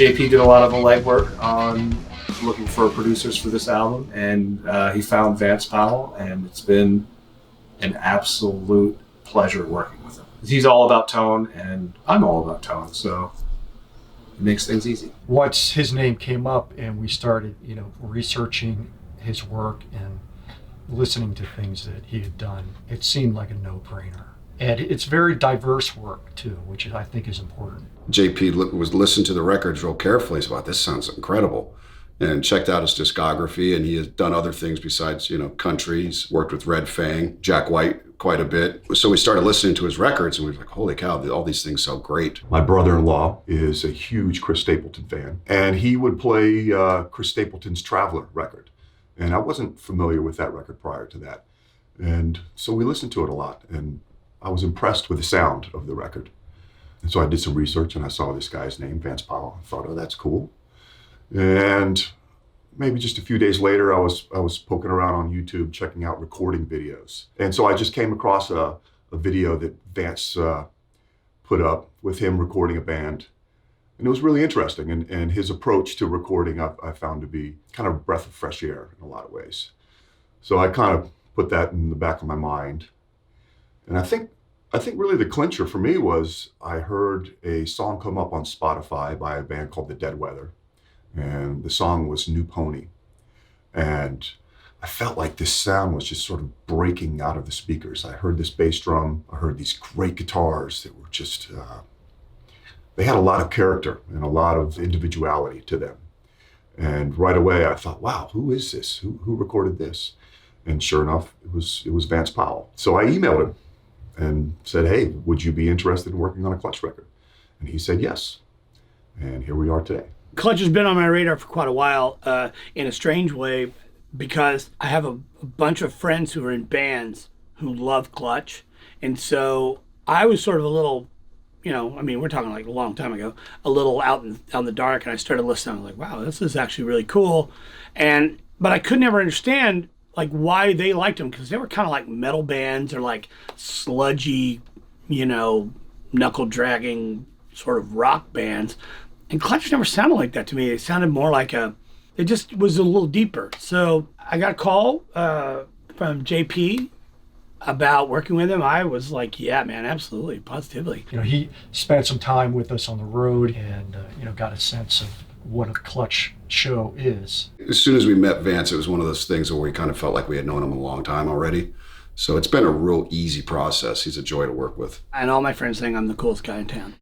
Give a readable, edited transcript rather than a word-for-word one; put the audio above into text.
JP did a lot of the legwork on looking for producers for this album, and he found Vance Powell, and it's been an absolute pleasure working with him. He's all about tone, and I'm all about tone, so it makes things easy. Once his name came up and we started, researching his work and listening to things that he had done, it seemed like a no-brainer. And it's very diverse work too, which I think is important. JP was listened to the records real carefully. He said, wow, this sounds incredible. And checked out his discography, and he has done other things besides, countries, worked with Red Fang, Jack White quite a bit. So we started listening to his records, and we were like, holy cow, all these things sound great. My brother-in-law is a huge Chris Stapleton fan, and he would play Chris Stapleton's Traveler record. And I wasn't familiar with that record prior to that. And so we listened to it a lot, and I was impressed with the sound of the record. And so I did some research, and I saw this guy's name, Vance Powell. I thought, oh, that's cool. And maybe just a few days later, I was poking around on YouTube, checking out recording videos. And so I just came across a video that Vance put up with him recording a band. And it was really interesting. And his approach to recording, I found to be kind of a breath of fresh air in a lot of ways. So I kind of put that in the back of my mind. And I think really the clincher for me was I heard a song come up on Spotify by a band called The Dead Weather. And the song was New Pony. And I felt like this sound was just sort of breaking out of the speakers. I heard this bass drum. I heard these great guitars that were just, they had a lot of character and a lot of individuality to them. And right away I thought, wow, who is this? Who recorded this? And sure enough, it was Vance Powell. So I emailed him and said, hey, would you be interested in working on a Clutch record? And he said yes. And here we are today. Clutch has been on my radar for quite a while, in a strange way, because I have a bunch of friends who are in bands who love Clutch. And so I was sort of a little, we're talking like a long time ago, a little out in the dark, and I started listening. I was like, wow, this is actually really cool. But I could never understand like why they liked them, because they were kind of like metal bands or like sludgy, knuckle dragging sort of rock bands. And Clutch never sounded like that to me. It sounded more like it just was a little deeper. So I got a call from JP about working with him. I was like, yeah, man, absolutely, positively. He spent some time with us on the road and, got a sense of what a Clutch show is. As soon as we met Vance, it was one of those things where we kind of felt like we had known him a long time already. So it's been a real easy process. He's a joy to work with. And all my friends think I'm the coolest guy in town.